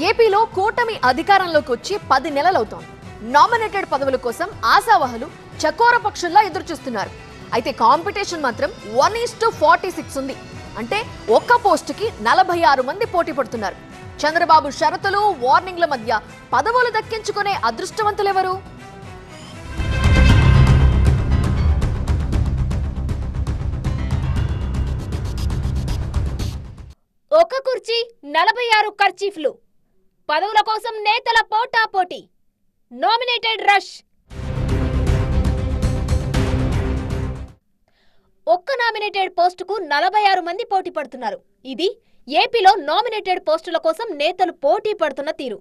ఏపీలో కూటమి అధికారంలోకి వచ్చి 10 నెలలవుతోంది. నామినేటెడ్ పదవుల కోసం ఆశావహులు చకోర పక్షుల్లా ఎదురుచూస్తున్నారు. అయితే కాంపిటీషన్ మాత్రం 1:46 ఉంది. అంటే ఒక్క పోస్టుకి 46 మంది పోటీ పడుతున్నారు. చంద్రబాబు షరతులు, వార్నింగ్ల మధ్య పదవులు దక్కించుకునే అదృష్టవంతులెవరు? ఒక కుర్చీ 46 కర్చీఫ్లు. పదవుల కోసం నేతల పోటాపోటీ. Nominated rush. ఒక్క నామినేటెడ్ పోస్టుకు 46 మంది పోటీ పడుతున్నారు. ఇది ఏపీలో నామినేటెడ్ పోస్టుల కోసం నేతలు పోటీ పడుతున్న తీరు.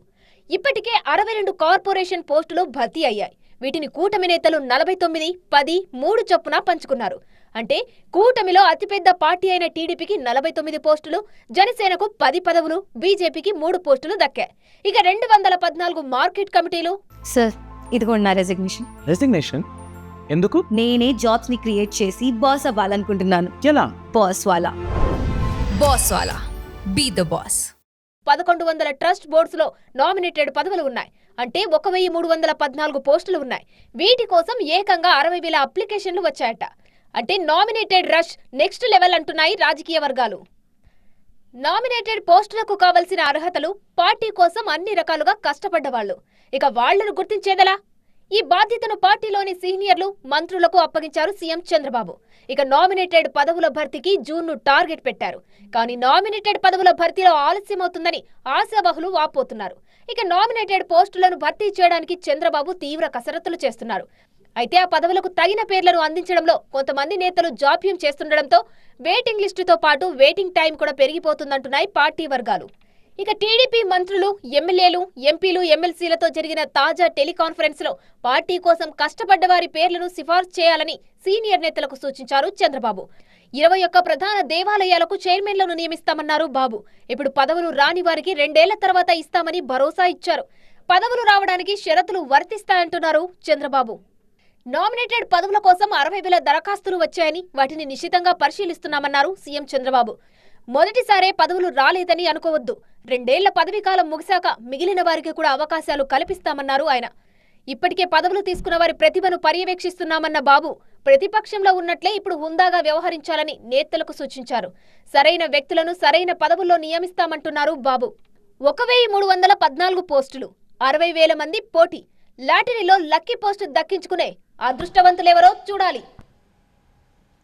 ఇప్పటికే 62 కార్పొరేషన్ పోస్టులు భర్తీ అయ్యాయి. వీటిని కూటమి నేతలు 49, 10, 3 చొప్పున పంచుకున్నారు. అంటే కూటమిలో అతిపెద్ద పార్టీ అయిన టీడీపీకి 49 పోస్టులు, జనసేనకు 10 పదవులు, బీజేపీకి 3 పోస్టులు దక్కాయి. ఇక 214 మార్కెట్ కమిటీలు. సార్, ఇదిగోండి నా రెసిగ్నేషన్. రెసిగ్నేషన్ ఎందుకు? నేనే జాబ్స్ ని క్రియేట్ చేసి బాస్ అవ్వాలనుకుంటున్నాను. ఎలా? బాస్ వాలా. బాస్ వాలా. Be the boss. 1100 trust boards లో నామినేటెడ్ పదవులు ఉన్నాయి. అంటే 1314 పోస్టులు ఉన్నాయి. వీటి కోసం ఏకంగా 60,000 అప్లికేషన్లు వచ్చాయట. అంటే నామినేటెడ్ రష్ నెక్స్ట్ లెవెల్ అంటున్నాయి రాజకీయ వర్గాలు. నామినేటెడ్ పోస్టులకు కావలసిన అర్హతలు, పార్టీ కోసం అన్ని రకాలుగా కష్టపడ్డవాళ్లు. ఇక వాళ్లను గుర్తించేదలా? ఈ బాధ్యతను పార్టీలోని సీనియర్లు, మంత్రులకు అప్పగించారు సీఎం చంద్రబాబు. ఇక నామినేటెడ్ పదవుల భర్తీకి జూన్ను టార్గెట్ పెట్టారు. కానీ నామినేటెడ్ పదవుల భర్తీలో ఆలస్యమవుతుందని ఆశావహులు వాపోతున్నారు. ఇక నామినేటెడ్ పోస్టులను భర్తీ చేయడానికి చంద్రబాబు తీవ్ర కసరత్తులు చేస్తున్నారు. అయితే ఆ పదవులకు తగిన పేర్లను అందించడంలో కొంతమంది నేతలు జాప్యం చేస్తుండటంతో వెయిటింగ్ లిస్టుతో పాటు వెయిటింగ్ టైం కూడా పెరిగిపోతుందంటున్నాయి పార్టీ వర్గాలు. ఇక టీడీపీ మంత్రులు, ఎమ్మెల్యేలు, ఎంపీలు, ఎమ్మెల్సీలతో జరిగిన తాజా టెలికాన్ఫరెన్స్ లో పార్టీ కోసం కష్టపడ్డ వారి పేర్లను సిఫార్సు చేయాలని సీనియర్ నేతలకు సూచించారు చంద్రబాబు. 21 ప్రధాన దేవాలయాలకు చైర్మన్లను నియమిస్తామన్నారు బాబు. ఇప్పుడు పదవులు రాని వారికి 2 ఏళ్ల తర్వాత ఇస్తామని భరోసా ఇచ్చారు. పదవులు రావడానికి షరతులు వర్తిస్తాయంటున్నారు చంద్రబాబు. నామినేటెడ్ పదవుల కోసం 60,000 దరఖాస్తులు వచ్చాయని, వాటిని నిశితంగా పరిశీలిస్తున్నామన్నారు సీఎం చంద్రబాబు. మొదటిసారే పదవులు రాలేదని అనుకోవద్దు. 2 ఏళ్ల పదవీకాలం ముగిశాక మిగిలిన వారికి కూడా అవకాశాలు కల్పిస్తామన్నారు ఆయన. ఇప్పటికే పదవులు తీసుకున్న వారి ప్రతిభను పర్యవేక్షిస్తున్నామన్న బాబు ప్రతిపక్షంలో ఉన్నట్లే ఇప్పుడు హుందాగా వ్యవహరించాలని నేతలకు సూచించారు. సరైన వ్యక్తులను సరైన పదవుల్లో నియమిస్తామంటున్నారు బాబు. 1,314 పోస్టులు, 60,000 మంది పోటీ. లాటరీలో లక్కీ పోస్టు దక్కించుకునే అదృష్టవంతులెవరో చూడాలి.